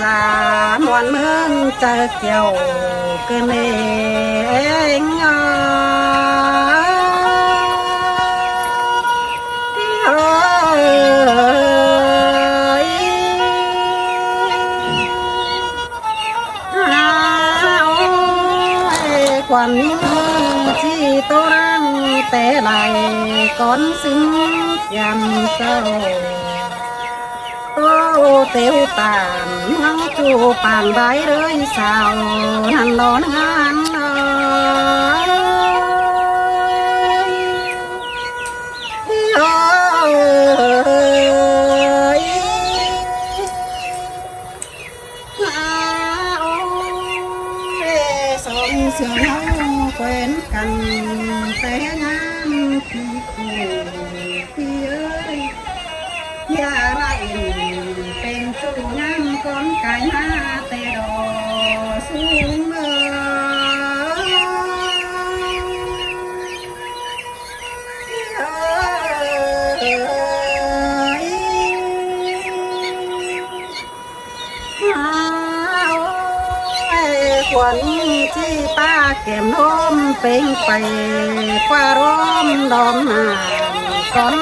จามวนเมืองเจอเกี่ยวกันเองควันที่โตรังแต่ไหลก้อนซึ้งยำเศร้าโตเตียวตานมังจูปางใบเลยสาวนันนอนงานสองเสือเนาแขวนกันแต่งานพี่เอ้ยอย่าไรเป็นสู้น้ำก้อนไก่หน้าแต่ดอสูงควันที่ป้าแก้มน้มเป็นไปกว่าร้อมดอมหนาก้อน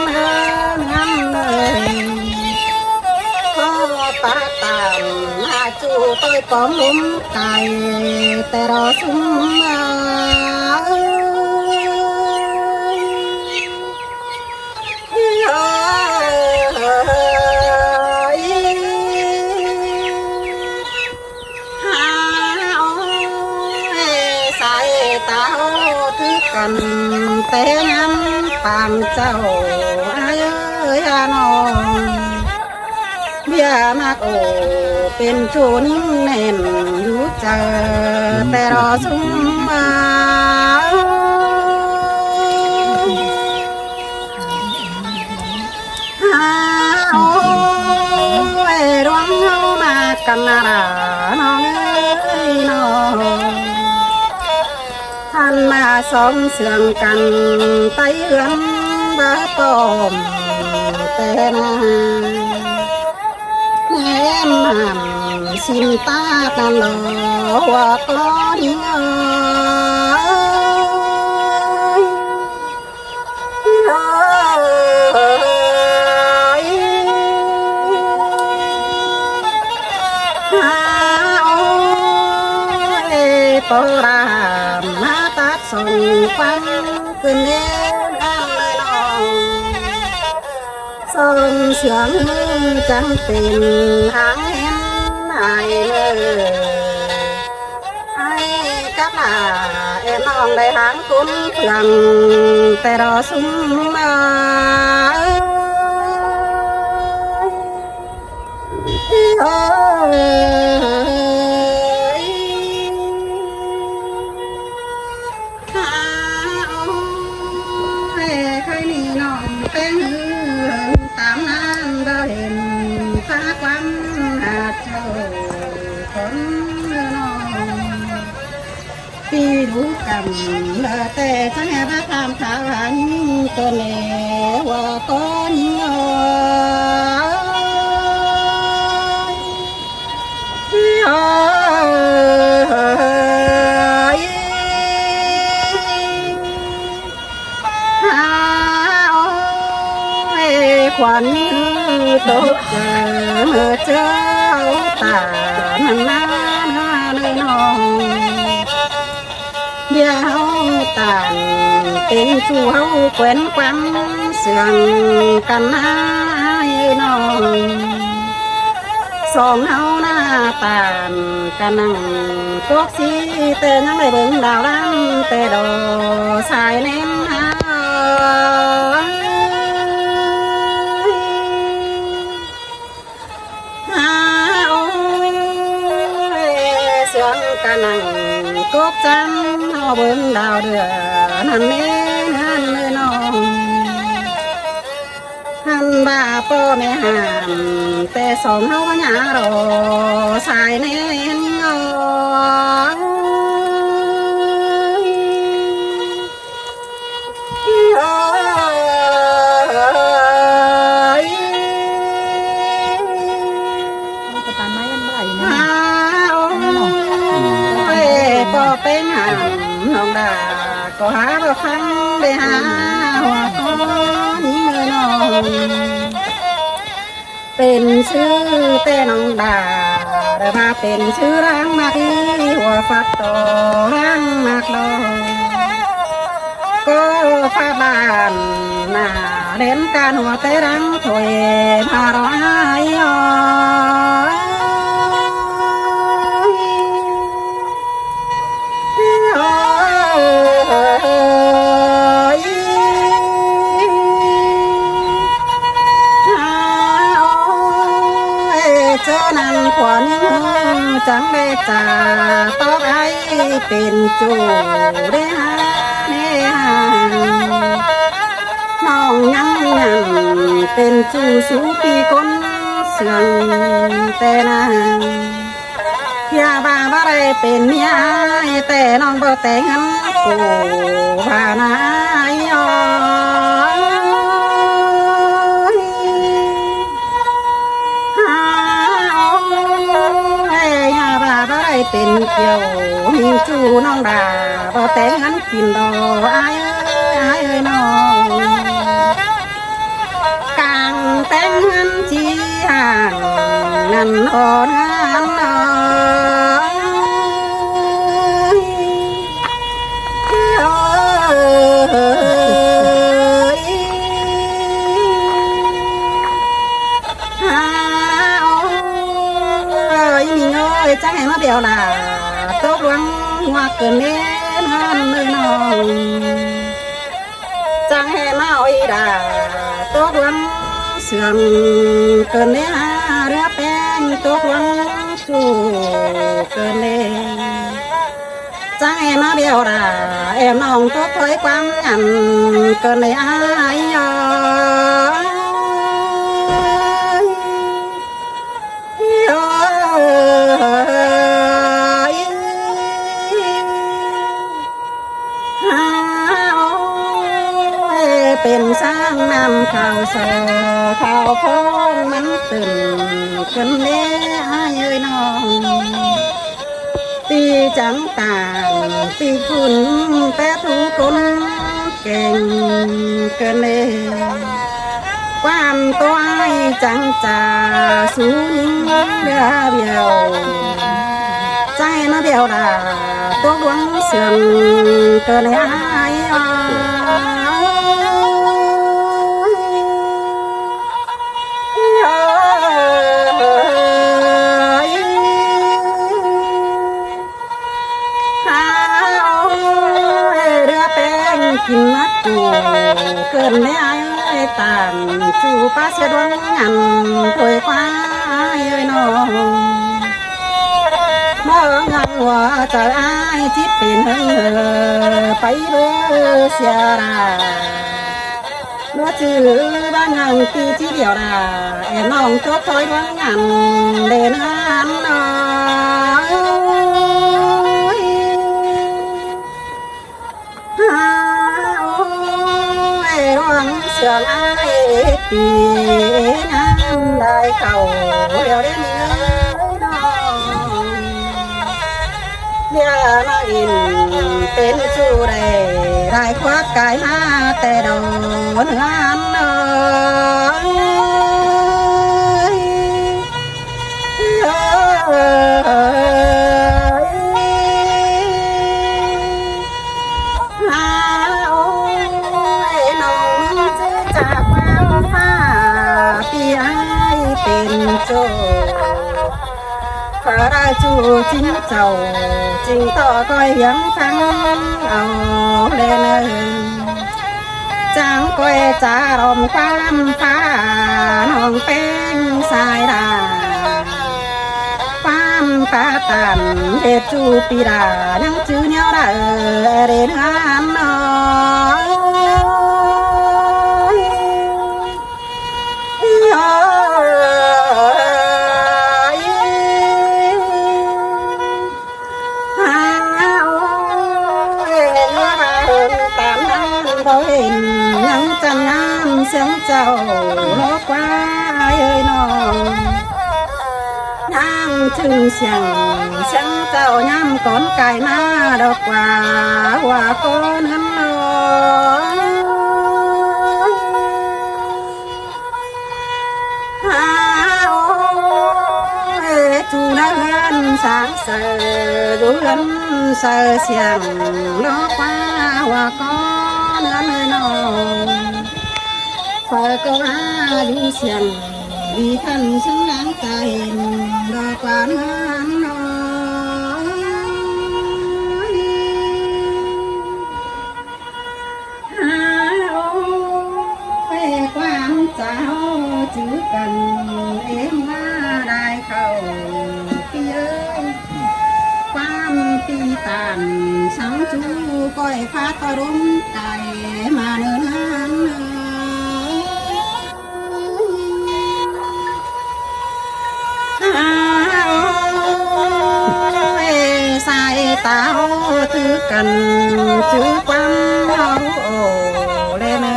งั้นเลยพ่อป้าตามมาจูต้อยปอมลุ้มไก่แต่รอซุ้มตาทึกกันแต่ย้ำปางเจ้าเอ้ยน้องเบียนักโอเป็นชูนิ่งแน่นอยู่เจอแต่รอสุ่มมาโอ้ยร้องเฮามากันนาราน้องเอ้ยน้องท่านมาสองเสื่องกันไตเอื้องบาปอมแต่นาแม่มันสินตาตลอว่าก้อนโตรามมาตัดส่งฟังขึ้นเองเลยน้องส่งเสียงจังเป็นหางเห็นไอ้เลยไอ้กับหน้าน้องได้หางคุ้นเพื่อนแต่รอสุ่มมาตามนั้นได้เห็นพาความหาเจ้าคนน้องปีรู้กำแต่ฉันแอบทำข่าวหันตัวเล่ว่าก้อนควันตกเจอตานาเลยน้องเดี๋ยวตาเป็นชูเฮาแขวนควันเสื่องกันนาน้องสองเฮาหน้าตากันนั่งกกสีแต่ยังได้เบิ่งดาวล้ำแต่ดอสายเน้นกันนั่งกบจันเอาเบิ่งดาวเดือนั่นเน้นั่นเลยน้องหันบ่าพ่อแม่หามแต่สองเฮาหยารอสายเน้นงอ ก็หาบ่ฟังได้หาหัวข้อนี้เงยน้องเป็นชื่อแต่น้องดาได้มาเป็นชื่อรังมากอีหัวฟักต่อรังมากลอยก็พาบ้านหน้าเล่นการหัวแต่รังถอยมาร้อยย้เจ้านั้นขวัญจังได้จ่าต้องไอเป็นจูได้หาเน่น้องยังเป็นจูสูปีก้นเสื่องแต่นางอย่าบ้าบ่ได้เป็นเมียแต่น้องบ่แต่งงานกูบ้านายอเป็นเกี่ยวมีจูน้องดาบ่แต่งงานกินดอกอายน้องกลางแต่งงานจีห่างนั่นอ่อนงานน้องจังแห่งมาเดียวล่ะตกหวังหัวเกินเน้นหันมือน้องจังแห่งมาอ้อยด่าตกหวังเสื่อมเกินเน้นเรือแป้งตกหวังสู้เกินเน้นจังแห่งมาเดียวล่ะแอมน้องตกถอยความยันเกินเลยอายยอเป็นสร้างนำข่าวสอข่าวพ้องมันตื่นกันเล่เอ้ยน้องตีจังต่างตีคุณแต่ทุกคนเก่งเกินเลยความตัวไอ้จังจ่าสูงเดียวเดียวใจน่าเดียวดาตัวดวงเสื่อมเกินเลยไอ้กินมัดจูเกินไม่ไอ้ต่างจูป้าเสียดวงงันถอยคว้าเอ้ยน้องมองงันว่าจะไอ้ที่เป็นไปเบอเสียราเมื่อจื้อบ้านงันปีที่เดียวราแอบน้องจบถอยดวงงันเดินหันน้เสื่อมไอ้ปีน้ำได้เก่าเดี๋ยวได้เนื้อน้องเดี๋ยวน้องอินเป็นชูเร่ได้ควักกายมาแต่โดนงานน้องเป็นโจฟ้าราจูจิ้งเจ้าจิ้งต่อก็ยังฟังเอาเลยจางก้อยจารมความฟ้าน้องเป็นสายดาความฟ้าตันเดจูปีดานังจื้อเนียวดาเรนงานน้องยังจันงามเสียงเจ้าโลกว่าเอ้ยน้อง ทางถึงเสียงเสียงเจ้าย้ำก่อนไก่หน้าดอกว่าก้อนนั้นลอยหาโอ้ยจูนันสางเสือดูเงินเสือเสียงลอกว่าก้อนนั้นเลยน้องฝากก็ว่าดูเสียงดีขันฉันล้างใจดอกหวานน้อยหาโอ้ยความเจ้าจื้อกันเอ็มว่าได้เข้าพี่เอ้ยความปีตานสังจูก้อยฟ้าตรุ่มใจมาเนิ่นนานสายตาถือกันถือความเอาโอเลเน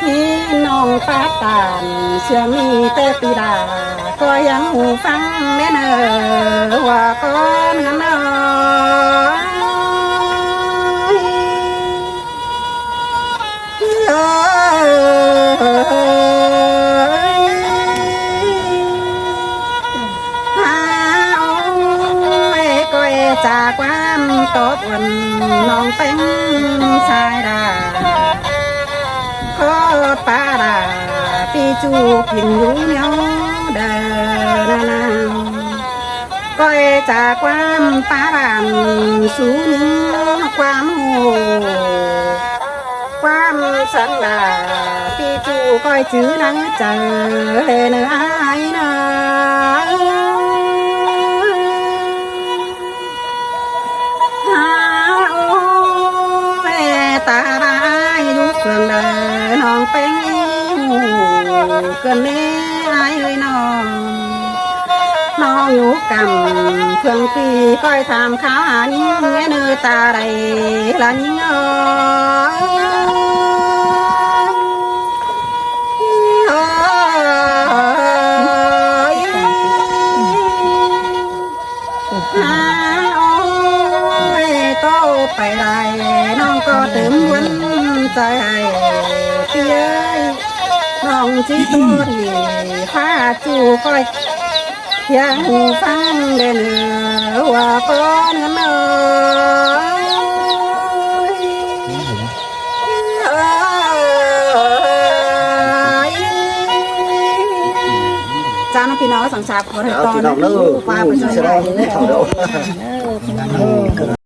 นี่น้องป้าตานเสียงมีแต่ปีดาก็ยังหูฟังแน่เนอว่าก้อนกันเนจากความตบวันน้องเป็นสายดาขอปาดาปีจูกินอยู่เนียวเดินนางก็จากความปาดามสูงความหูความสังดาปีจูก้อยจื้อนังเจอเนื้อไอ้นาตาบายลูกเพื่อนเดินน้องเป็นเกินเล่ไอ้เลยน้องอยู่กำเพื่อนปีก้อยทำข้าวหานิ่งเงี้ยเนื้อตาใดละนิ่งไปได้น้องก็เติมวันใจพี่เอ้ยน้องจีตัวนี่ฟ้าจูก้อยยังฟังเด่นว่าก้อนเนจ้าน้องพี่น้องสังสารขอให้ตอนนี้ป้าไปช่วยได้